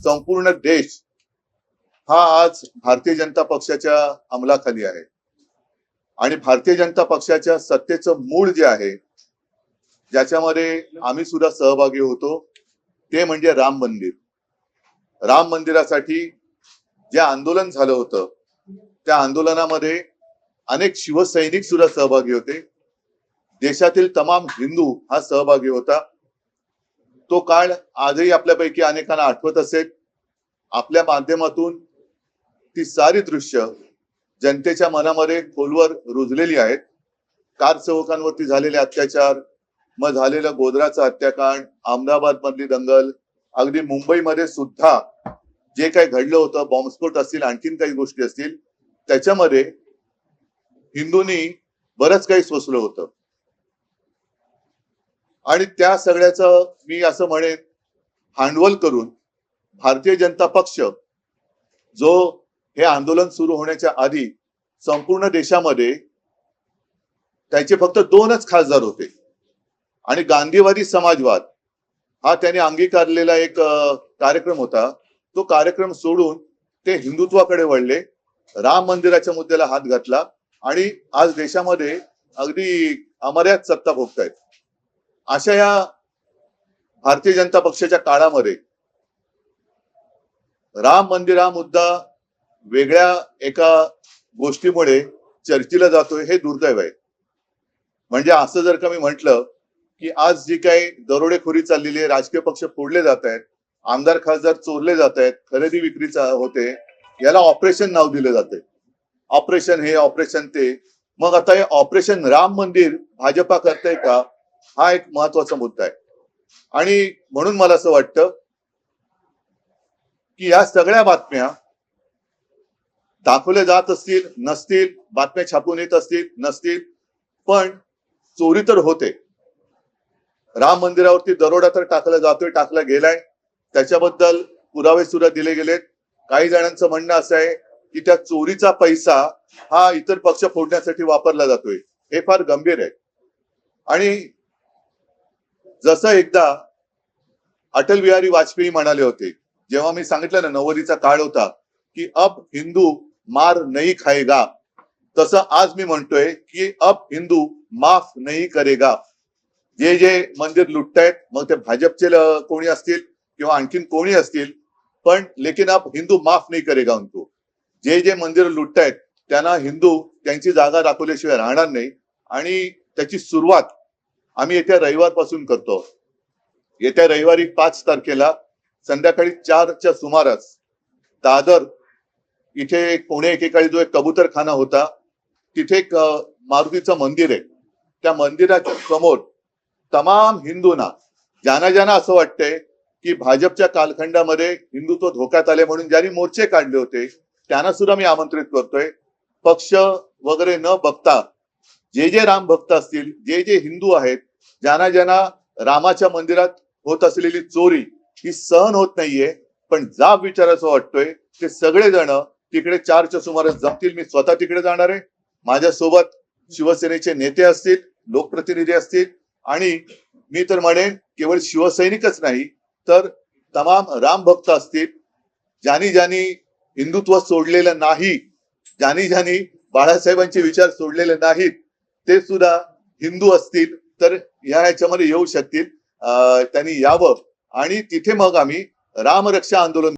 संपूर्ण देश हा आज भारतीय जनता पक्षाच्या अंमलाखाली आहे आणि भारतीय जनता पक्षाच्या सत्तेचं मूळ जे आहे ज्याच्यामध्ये आम्ही सुद्धा सहभागी होतो ते म्हणजे राम मंदिर. राम मंदिरासाठी जे आंदोलन झालं होतं त्या आंदोलनामध्ये अनेक शिवसैनिक सुद्धा सहभागी होते. देशातील तमाम हिंदू हा सहभागी होता. तो काळ आजही आपल्यापैकी अनेकांना आठवत असेल. आपल्या माध्यमातून ती सारी दृश्य जनतेच्या मनामध्ये खोलवर रुजलेली आहेत. कारसेवकांवरती झालेले अत्याचार, मग झालेलं गोधराचं हत्याकांड, अहमदाबाद मधली दंगल, अगदी मुंबईमध्ये सुद्धा जे काही घडलं होतं, बॉम्बस्फोट असतील, आणखीन काही गोष्टी असतील, त्याच्यामध्ये हिंदूंनी बरंच काही सोसलं होतं. आणि त्या सगळ्याचं मी असं म्हणेन भांडवल करून भारतीय जनता पक्ष जो हे आंदोलन सुरू होण्याच्या आधी संपूर्ण देशामध्ये त्याचे फक्त 2च खासदार होते आणि गांधीवादी समाजवाद हा त्याने अंगीकारलेला एक कार्यक्रम होता. तो कार्यक्रम सोडून ते हिंदुत्वाकडे वळले, राम मंदिराच्या मुद्द्याला हात घातला आणि आज देशामध्ये अगदी अमर्याद सत्ता भोगतायत. अशा या भारतीय जनता पक्षाच्या काळामध्ये राम मंदिर हा मुद्दा वेगळ्या एका गोष्टीमुळे चर्चेला जातोय हे दुर्दैव आहे. म्हणजे असं जर का मी म्हटलं की आज जी काही दरोडेखोरी चाललेली आहे, राजकीय पक्ष फोडले जात आहेत, आमदार खासदार चोरले जात आहेत, खरेदी विक्रीचा होते, याला ऑपरेशन नाव दिलं जाते. ऑपरेशन हे, ऑपरेशन ते. मग आता हे ऑपरेशन राम मंदिर भाजपा करताय का, हा एक महत्वाचा मुद्दा आहे. आणि म्हणून मला असं वाटतं की या सगळ्या बातम्या दाखवल्या जात असतील नसतील, बातम्या छापून येत असतील नसतील, पण चोरी तर होते. राम मंदिरावरती दरोडा तर टाकला जातोय, टाकला गेलाय, त्याच्याबद्दल पुरावे सुद्धा दिले गेलेत. काही जणांचं म्हणणं असं आहे की त्या चोरीचा पैसा हा इतर पक्ष फोडण्यासाठी वापरला जातोय. हे फार गंभीर आहे. आणि जसं एकदा अटल बिहारी वाजपेयी म्हणाले होते, जेव्हा मी सांगितलं ना 90चा काळ होता की अब हिंदू मार नहीं खाएगा, तसं आज मी म्हणतोय की अब हिंदू माफ नहीं करेगा. जे जे मंदिर लुटतायत, मग ते भाजपचे कोणी असतील किंवा आणखीन कोणी असतील, पण लेकिन अब हिंदू माफ नहीं करेगा उनको. जे जे मंदिर लुटतायत त्यांना हिंदू त्यांची जागा दाखवल्याशिवाय राहणार नाही. आणि त्याची सुरुवात आम्ही येत्या रविवारपासून करतो. येत्या रविवारी 5 तारखेला संध्याकाळी 4च्या सुमारास दादर इथे पुणे एकेकाळी जो एक कबूतरखाना होता तिथे एक मारुतीचं मंदिर आहे. त्या मंदिराच्या समोर तमाम हिंदूंना, ज्यांना ज्यांना असं वाटतंय की भाजपच्या कालखंडामध्ये हिंदुत्व धोक्यात आले म्हणून ज्यांनी मोर्चे काढले होते त्यांना सुद्धा मी आमंत्रित करतोय. पक्ष वगैरे न बघता जे जे राम भक्त असतील, जे जे हिंदू आहेत, ज्यांना ज्यांना रामाच्या मंदिरात होत असलेली चोरी ही सहन होत नाहीये, पण जाब विचारायचं वाटतोय, ते सगळेजण तिकडे 4च्या सुमारास जमतील. मी स्वतः तिकडे जाणार आहे. माझ्यासोबत शिवसेनेचे नेते असतील, लोकप्रतिनिधी असतील आणि मी तर म्हणेन केवळ शिवसैनिकच नाही तर तमाम राम भक्त असतील. ज्यांनी ज्यांनी हिंदुत्व सोडलेलं नाही, ज्यांनी ज्यांनी बाळासाहेबांचे विचार सोडलेले नाहीत, ते सुद्धा हिंदू असतील तर ह्याच्यामध्ये येऊ शकतील. त्यांनी यावं आणि तिथे मग आम्ही रामरक्षा आंदोलन